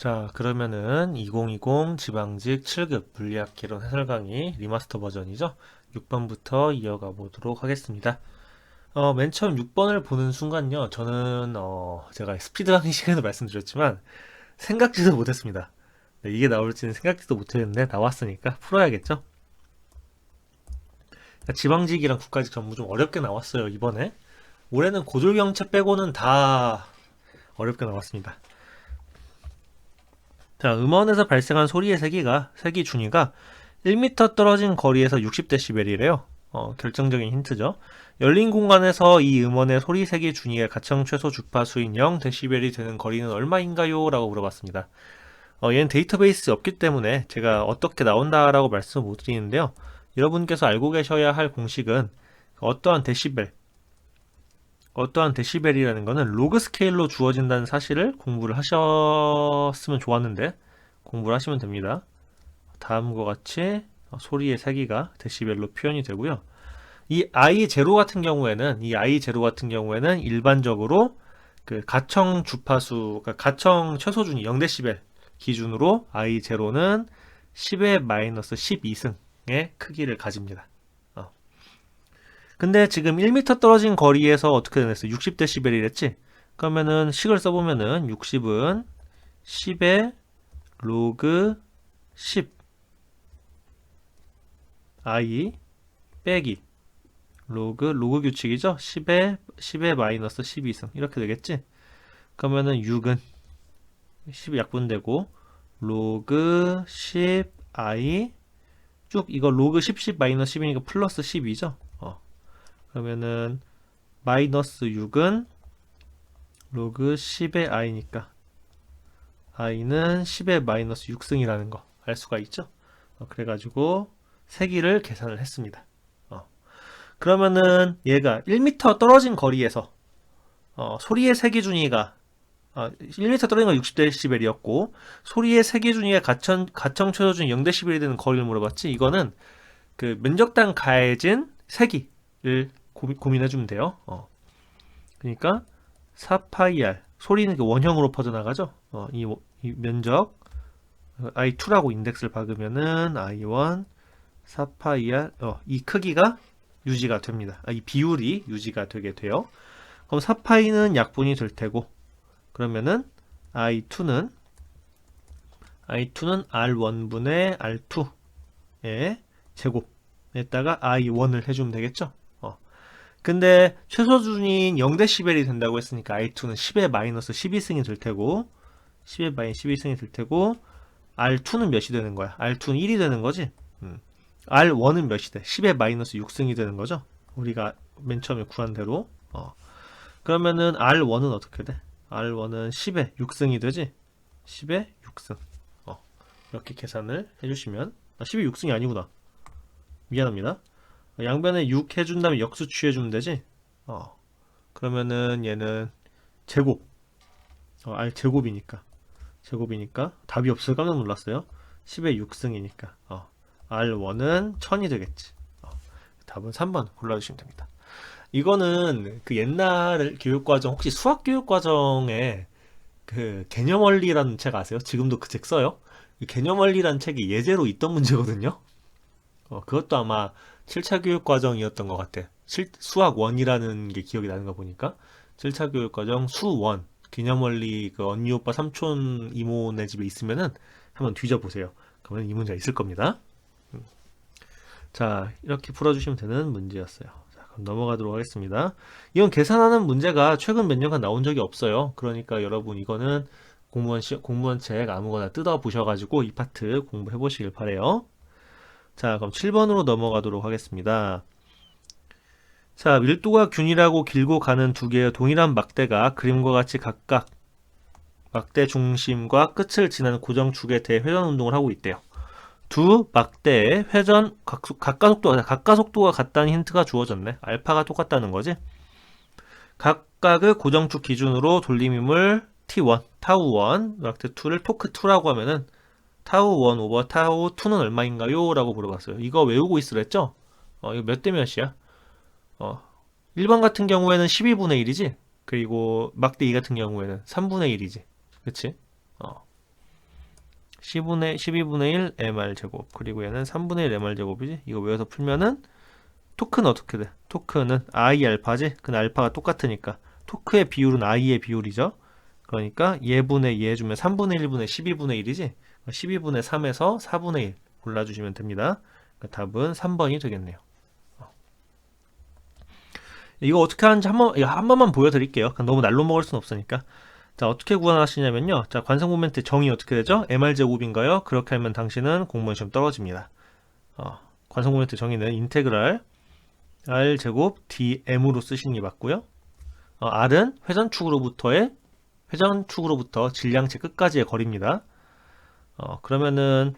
자, 그러면은 2020 지방직 7급 물리학 개론 해설 강의 리마스터 버전이죠. 6번부터 이어가 보도록 하겠습니다. 맨 처음 6번을 보는 순간요, 저는 제가 스피드 강의 시간에도 말씀드렸지만 생각지도 못했습니다. 네, 이게 나올지는 생각지도 못했는데 나왔으니까 풀어야겠죠. 지방직이랑 국가직 전부 좀 어렵게 나왔어요, 이번에. 올해는 고졸경체 빼고는 다 어렵게 나왔습니다. 자, 음원에서 발생한 소리의 세기 준위가 1m 떨어진 거리에서 60dB이래요. 결정적인 힌트죠. 열린 공간에서 이 음원의 소리 세기 준위의 가청 최소 주파수인 0dB이 되는 거리는 얼마인가요? 라고 물어봤습니다. 얘는 데이터베이스 없기 때문에 제가 어떻게 나온다라고 말씀을 못 드리는데요. 여러분께서 알고 계셔야 할 공식은 어떠한 데시벨이라는 거는 로그 스케일로 주어진다는 사실을 공부를 하셨으면 좋았는데 공부를 하시면 됩니다. 다음과 같이 소리의 세기가 데시벨로 표현이 되고요. 이 I0 같은 경우에는 일반적으로 그 가청 주파수, 그러니까 가청 최소준이 0dB 기준으로 I0는 10의 마이너스 12승의 크기를 가집니다. 근데 지금 1m 떨어진 거리에서 어떻게 되냈어? 60dB이랬지? 그러면은 식을 써보면은 60은 10의 로그 10 I 빼기 로그 규칙이죠? 10의 마이너스 12승 이렇게 되겠지? 그러면은 6은 10이 약분되고 로그 10 I 쭉 이거 로그 10 마이너스 10이니까 플러스 10이죠? 그러면은 마이너스 6은 로그 10의 i니까 i는 10의 마이너스 6승이라는 거 알 수가 있죠. 그래가지고 세기를 계산을 했습니다. 그러면은 얘가 1m 떨어진 거리에서 소리의 세기 준위가 1m 떨어진 건 60dB이었고 소리의 세기 준위가 가청 최소준 0dB이 되는 거리를 물어봤지. 이거는 그 면적당 가해진 세기를 고민해주면 돼요. 그러니까 4파이 r 소리는 그 원형으로 퍼져나가죠. 이 면적 i2라고 인덱스를 박으면은 i1 4파이 r 이 크기가 유지가 됩니다. 이 비율이 유지가 되게 돼요. 그럼 4파이는 약분이 될 테고 그러면은 i2는 r1분의 r2의 제곱에다가 i1을 해주면 되겠죠. 근데 최소준인 0dB이 된다고 했으니까 i2는 10의 마이너스 12승이 될 테고 10의 마이너스 12승이 될 테고 r2는 몇이 되는 거야? r2는 1이 되는 거지? r1은 몇이 돼? 10의 마이너스 6승이 되는 거죠? 우리가 맨 처음에 구한 대로 그러면은 r1은 어떻게 돼? r1은 10의 6승이 되지? 10의 6승 이렇게 계산을 해주시면 10의 6승이 아니구나 미안합니다. 양변에 6 해준 다음에 역수 취해주면 되지? 그러면은 얘는 제곱. 아니, 제곱이니까. 답이 없어서 깜짝 놀랐어요. 10의 6승이니까. R1은 1000이 되겠지. 답은 3번 골라주시면 됩니다. 이거는 그 옛날 교육과정, 혹시 수학교육과정에 그 개념원리라는 책 아세요? 지금도 그 책 써요? 개념원리라는 책이 예제로 있던 문제거든요? 그것도 아마 7차 교육과정이었던 것 같아. 수학 1이라는 게 기억이 나는 거 보니까 7차 교육과정 수1 개념원리 그 언니 오빠 삼촌 이모네 집에 있으면은 한번 뒤져보세요. 그러면 이 문제가 있을 겁니다. 자, 이렇게 풀어주시면 되는 문제였어요. 자, 그럼 넘어가도록 하겠습니다. 이건 계산하는 문제가 최근 몇 년간 나온 적이 없어요. 그러니까 여러분 이거는 공무원 책 아무거나 뜯어 보셔가지고 이 파트 공부해 보시길 바래요. 자, 그럼 7번으로 넘어가도록 하겠습니다. 자, 밀도가 균일하고 길고 가는 두 개의 동일한 막대가 그림과 같이 각각 막대 중심과 끝을 지나는 고정축에 대해 회전 운동을 하고 있대요. 두 막대의 회전 각가속도가 같다는 힌트가 주어졌네. 알파가 똑같다는 거지. 각각의 고정축 기준으로 돌림힘을 T1, 타우1, 막대 2를 토크 2라고 하면은 타우1 오버 타우2는 얼마인가요? 라고 물어봤어요. 이거 외우고 있으랬죠? 이거 몇 대 몇이야? 1번 같은 경우에는 12분의 1이지? 그리고 막대 2 같은 경우에는 3분의 1이지. 그치? 12분의 1 mr 제곱. 그리고 얘는 3분의 1 mr 제곱이지. 이거 외워서 풀면은 토크는 어떻게 돼? 토크는 I 알파지? 근데 알파가 똑같으니까 토크의 비율은 I의 비율이죠. 그러니까 얘분의 얘 주면 3분의 1분의 12분의 1이지. 12분의 3에서 4분의 1 골라주시면 됩니다. 그러니까 답은 3번이 되겠네요. 이거 어떻게 하는지 한 번만 보여드릴게요. 너무 날로 먹을 순 없으니까. 자, 어떻게 구하시냐면요. 자, 관성 모멘트 정의 어떻게 되죠? mr제곱인가요? 그렇게 하면 당신은 공무원 시험 떨어집니다. 관성 모멘트 정의는 인테그랄 r제곱 dm으로 쓰시는 게 맞고요. r은 회전축으로부터 질량체 끝까지의 거리입니다. 그러면은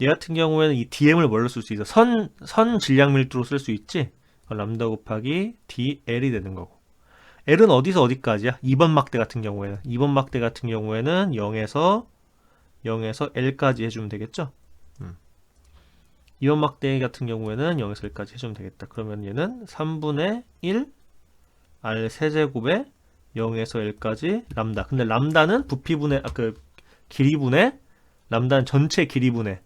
얘 같은 경우에는 이 dm을 뭘로 쓸 수 있어? 선 질량 밀도로 쓸 수 있지? 람다 곱하기 dl이 되는 거고. l은 어디서 어디까지야? 2번 막대 같은 경우에는 0에서 L까지 해주면 되겠죠? 2번 막대 같은 경우에는 0에서 L까지 해주면 되겠다. 그러면 얘는 3분의 1 R 세제곱에 0에서 L까지 람다. 근데 람다는 부피분의 길이분의 람다는 전체 길이분의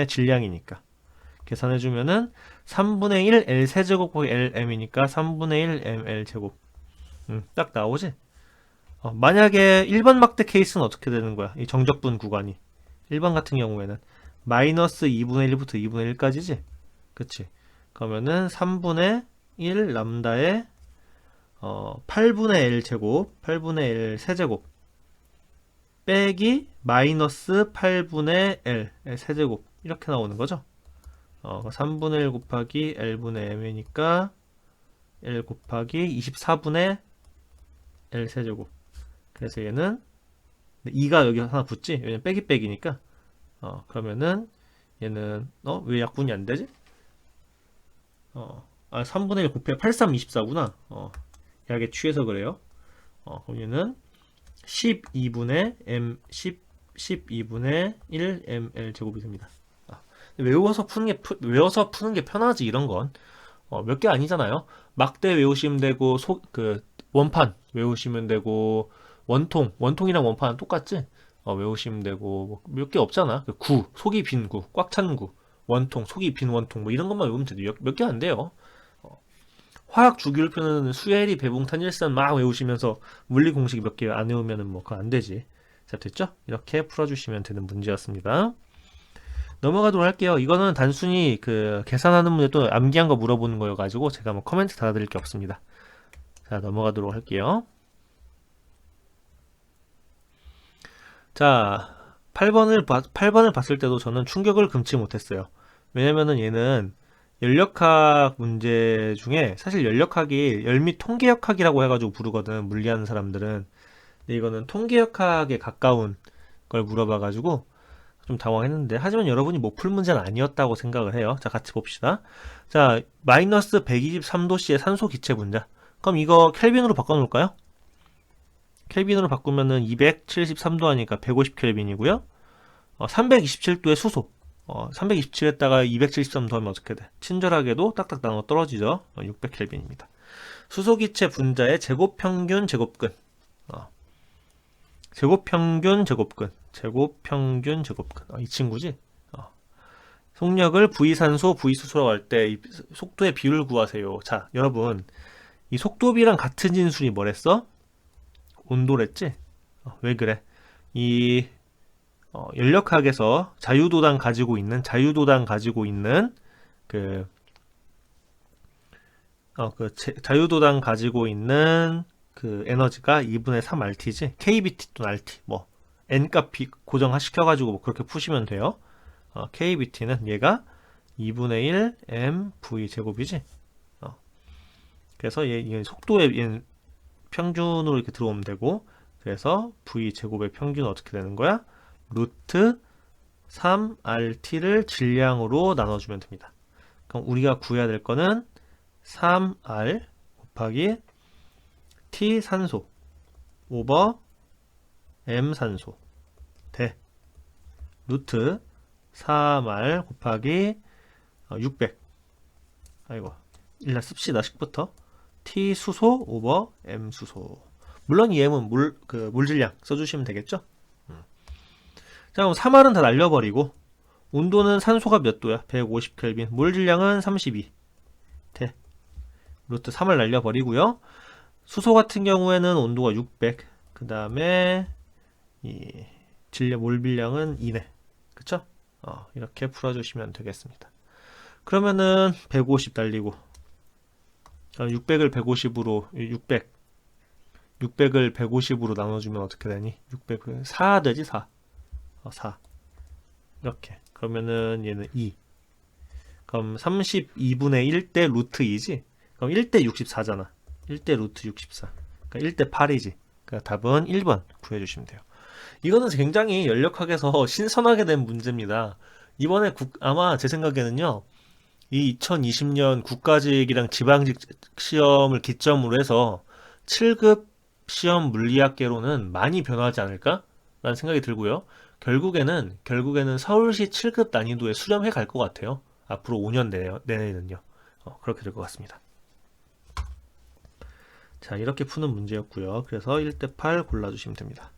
질량이니까 계산해주면은 3분의 1 L 세제곱 곱하기 LM이니까 3분의 1 ML 제곱. 딱 나오지? 만약에 1번 막대 케이스는 어떻게 되는 거야? 이 정적분 구간이 1번 같은 경우에는 마이너스 2분의 1부터 2분의 1까지지? 그치? 그러면은 3분의 1 람다에 8분의 L 제곱 8분의 L 세제곱 빼기 마이너스 8분의 L 세제곱 이렇게 나오는 거죠. 3분의 1 곱하기 L분의 M이니까 L 곱하기 24분의 L 세제곱. 그래서 얘는 2가 여기 하나 붙지? 왜냐면 빼기니까. 그러면은 얘는 왜 약분이 안 되지? 3분의 1 곱하기 83, 24구나. 약에 취해서 그래요. 그럼 얘는 12분의 1 ml 제곱이 됩니다. 외워서 푸는 게 편하지, 이런 건. 몇 개 아니잖아요. 막대 외우시면 되고, 원판 외우시면 되고, 원통이랑 원판은 똑같지? 외우시면 되고, 몇 개 없잖아. 속이 빈 구, 꽉 찬 구, 원통, 속이 빈 원통, 뭐 이런 것만 외우면 돼도 몇 개 안 돼요. 화학 주기율표는 수해리, 배분, 탄일산 막 외우시면서 물리 공식 몇 개 안 외우면은 뭐 그거 안 되지. 자, 됐죠? 이렇게 풀어주시면 되는 문제였습니다. 넘어가도록 할게요. 이거는 단순히 계산하는 문제도 암기한 거 물어보는 거여가지고 제가 뭐 코멘트 달아드릴 게 없습니다. 자, 넘어가도록 할게요. 자, 8번을 봤을 때도 저는 충격을 금치 못했어요. 왜냐면은 얘는 연력학 문제 중에 사실 연력학이 열미 통계역학이라고 해가지고 부르거든, 물리하는 사람들은. 근데 이거는 통계역학에 가까운 걸 물어봐가지고 좀 당황했는데, 하지만 여러분이 못 풀 문제는 아니었다고 생각을 해요. 자, 같이 봅시다. 자, 마이너스 123도씨의 산소 기체 분자. 그럼 이거 켈빈으로 바꿔놓을까요? 켈빈으로 바꾸면은 273도 하니까 150켈빈이고요. 327도의 수소. 327에다가 273 더하면 어떻게 돼? 친절하게도 딱딱 나눠 떨어지죠. 600켈빈입니다. 수소기체 분자의 제곱평균 제곱근. 제곱평균 제곱근. 이 친구지? 속력을 V산소, V수소라고 할 때 속도의 비율을 구하세요. 자, 여러분, 이 속도비랑 같은 진술이 뭐랬어? 온도랬지? 왜 그래? 이 연력학에서 자유도당 가지고 있는 자유도당 가지고 있는 그 에너지가 2분의 3RT지? KBT 또는 RT 뭐 N값 고정시켜가지고 뭐 그렇게 푸시면 돼요. KBT는 얘가 2분의 1 mv 제곱이지. 그래서 얘 속도의 얘는 평균으로 이렇게 들어오면 되고, 그래서 v 제곱의 평균은 어떻게 되는 거야? 루트 3rt를 질량으로 나눠주면 됩니다. 그럼 우리가 구해야 될 거는 3r 곱하기 t 산소 오버 m 산소 대 루트 3r 곱하기 600. 아이고, 일단 씁시다. 식부터 t 수소 오버 m 수소. 물론 EM은 물질량 써주시면 되겠죠. 자, 그럼 3R은 다 날려버리고 온도는 산소가 몇 도야? 150켈빈. 물질량은 32. 대. 루트 3을 날려버리고요. 수소 같은 경우에는 온도가 600. 그 다음에 이 몰빌량은 2네. 그쵸? 이렇게 풀어주시면 되겠습니다. 그러면은 150 날리고 600을 150으로 600을 150으로 나눠주면 어떻게 되니? 600을 4 되지 4. 4 이렇게. 그러면은 얘는 2. 그럼 32분의 1대 루트 2지? 그럼 1대 64잖아. 1대 루트 64. 그러니까 1대 8이지. 그러니까 답은 1번 구해주시면 돼요. 이거는 굉장히 연력학에서 신선하게 된 문제입니다. 이번에 아마 제 생각에는요, 이 2020년 국가직이랑 지방직 시험을 기점으로 해서 7급 시험 물리학계로는 많이 변화하지 않을까? 라는 생각이 들고요. 결국에는 서울시 7급 난이도에 수렴해 갈 것 같아요. 앞으로 5년 내내는요. 그렇게 될 것 같습니다. 자, 이렇게 푸는 문제였고요. 그래서 1대 8 골라주시면 됩니다.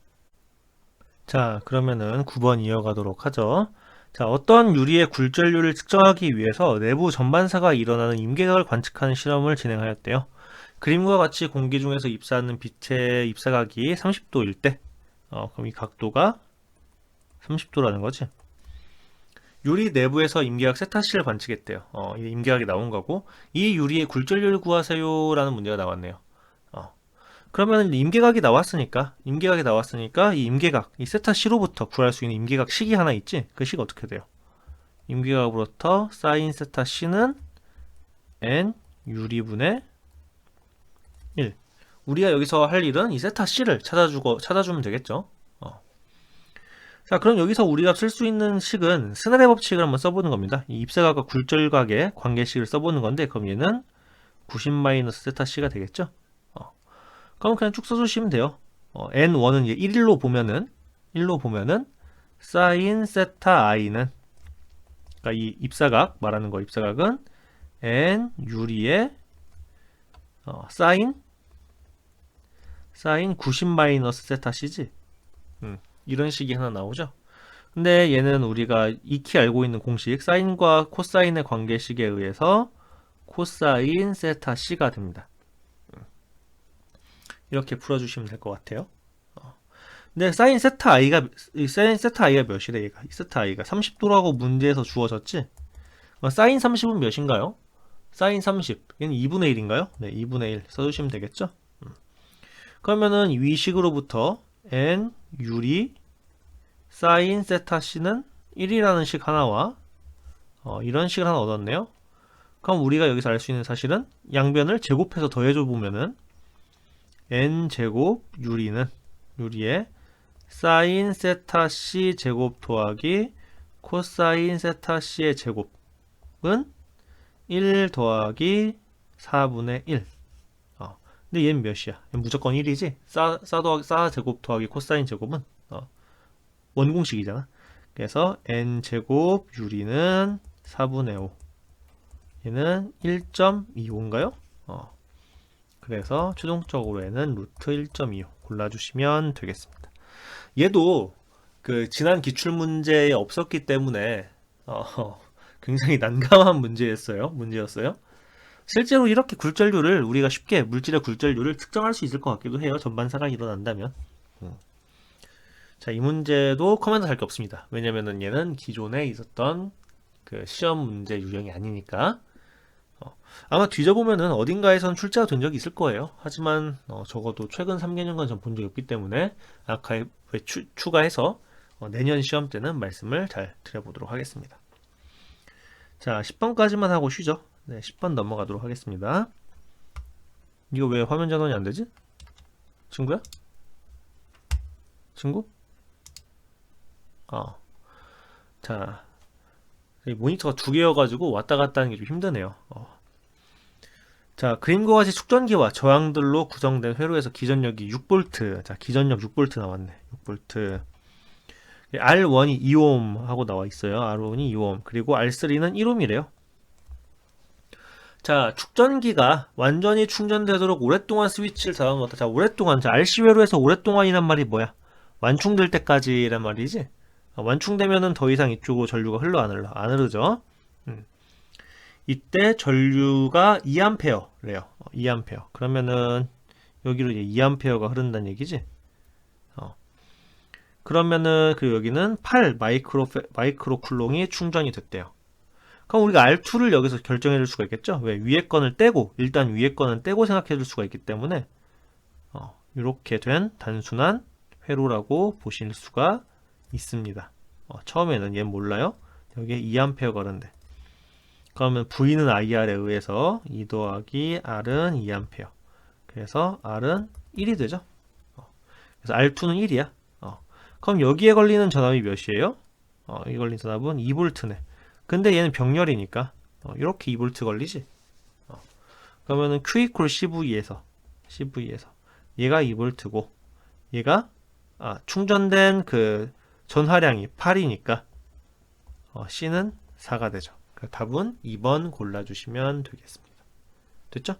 자, 그러면은 9번 이어가도록 하죠. 자, 어떤 유리의 굴절률을 측정하기 위해서 내부 전반사가 일어나는 임계각을 관측하는 실험을 진행하였대요. 그림과 같이 공기 중에서 입사하는 빛의 입사각이 30도일 때, 그럼 이 각도가 30도라는 거지. 유리 내부에서 임계각 세타C를 관측했대요. 이 임계각이 나온 거고, 이 유리의 굴절률 구하세요라는 문제가 나왔네요. 그러면 임계각이 나왔으니까 이 임계각, 이 세타 C로부터 구할 수 있는 임계각 식이 하나 있지? 그 식 어떻게 돼요? 임계각으로부터 사인 세타 C는 n 유리분의 1. 우리가 여기서 할 일은 이 세타 C를 찾아주면 되겠죠? 자, 그럼 여기서 우리가 쓸 수 있는 식은 스넬의 법칙을 한번 써보는 겁니다. 이 입사각과 굴절각의 관계식을 써보는 건데, 그럼 얘는 90 세타 C가 되겠죠? 그럼 그냥 쭉 써주시면 돼요. n1은 이제 1로 보면은 사인 세타 i는, 그러니까 이 입사각 말하는 거, 입사각은 n 유리의 사인 90 세타 c지. 이런 식이 하나 나오죠. 근데 얘는 우리가 익히 알고 있는 공식 사인과 코사인의 관계식에 의해서 코사인 세타 c가 됩니다. 이렇게 풀어주시면 될 것 같아요. 근데 사인 세타 i가 몇이래, 얘가? 이 세타 i가 30도라고 문제에서 주어졌지? 사인 30은 몇인가요? 사인 30. 얘는 2분의 1인가요? 네, 2분의 1 써주시면 되겠죠? 그러면은 위식으로부터 n 유리 사인 세타 c는 1이라는 식 하나와 이런 식을 하나 얻었네요. 그럼 우리가 여기서 알 수 있는 사실은 양변을 제곱해서 더해줘 보면은 n제곱 유리의 사인 세타 c 제곱 더하기 코사인 세타 c의 제곱은 1 더하기 4분의 1. 근데 얘는 몇이야? 얘는 무조건 1이지? 사 제곱 더하기 코사인 제곱은 원공식이잖아. 그래서 n제곱 유리는 4분의 5. 얘는 1.25인가요? 그래서 최종적으로 얘는 루트 1.25 골라주시면 되겠습니다. 얘도 그 지난 기출문제에 없었기 때문에 굉장히 난감한 문제였어요. 실제로 이렇게 굴절률을 우리가 쉽게 물질의 굴절률을 측정할 수 있을 것 같기도 해요. 전반사가 일어난다면. 자, 이 문제도 코멘트 할 게 없습니다. 왜냐면은 얘는 기존에 있었던 그 시험 문제 유형이 아니니까. 아마 뒤져보면은 어딘가에선 출제가 된 적이 있을 거예요. 하지만 적어도 최근 3개년간 전 본 적이 없기 때문에 아카이브에 추가해서 내년 시험 때는 말씀을 잘 드려보도록 하겠습니다. 자, 10번까지만 하고 쉬죠. 네, 10번 넘어가도록 하겠습니다. 이거 왜 화면 전원이 안 되지? 친구야? 친구? 자, 모니터가 두 개여가지고 왔다 갔다 하는 게 좀 힘드네요. 자, 그림과 같이 축전기와 저항들로 구성된 회로에서 기전력이 6V. 자, 기전력 6V 나왔네. 6V. R1이 2옴 하고 나와 있어요. R1이 2옴. 그리고 R3는 1옴이래요. 자, 축전기가 완전히 충전되도록 오랫동안 스위치를 닫아놓았다. 자, 오랫동안. 자, RC외로 해서 오랫동안이란 말이 뭐야? 완충될 때까지란 말이지. 완충되면은 더 이상 이쪽으로 전류가 흘러 안 흐르죠? 이때 전류가 2A래요. 2A. 그러면은 여기로 이제 2A가 흐른다는 얘기지. 그러면은 그 여기는 8 마이크로 쿨롱이 충전이 됐대요. 그럼 우리가 R2를 여기서 결정해 줄 수가 있겠죠? 왜? 위에 건을 떼고, 일단 위에 거는 떼고 생각해 줄 수가 있기 때문에, 이렇게 된 단순한 회로라고 보실 수가 있습니다. 처음에는 얘는 몰라요? 여기에 2A가 흐른대. 그러면 V는 IR에 의해서 2 더하기 R은 2A. 그래서 R은 1이 되죠? 그래서 R2는 1이야. 그럼 여기에 걸리는 전압이 몇이에요? 이 걸린 전압은 2V네. 근데 얘는 병렬이니까 이렇게 2V 걸리지. 그러면은 Q 이퀄 CV에서 얘가 2V고 얘가 충전된 그 전화량이 8이니까 C는 4가 되죠. 그러니까 답은 2번 골라주시면 되겠습니다. 됐죠?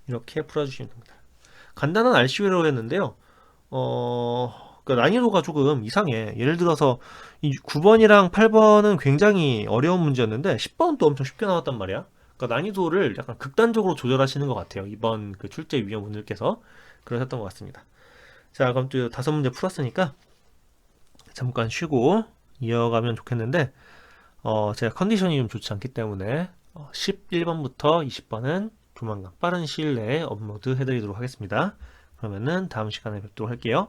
이렇게 풀어주시면 됩니다. 간단한 RC회로 했는데요. 그러니까 난이도가 조금 이상해. 예를 들어서 이 9번이랑 8번은 굉장히 어려운 문제였는데 10번은 또 엄청 쉽게 나왔단 말이야. 그러니까 난이도를 약간 극단적으로 조절하시는 것 같아요. 이번 그 출제위원분들께서 그러셨던 것 같습니다. 자, 그럼 또 5문제 풀었으니까 잠깐 쉬고 이어가면 좋겠는데 제가 컨디션이 좀 좋지 않기 때문에 11번부터 20번은 조만간 빠른 시일 내에 업로드 해드리도록 하겠습니다. 그러면은 다음 시간에 뵙도록 할게요.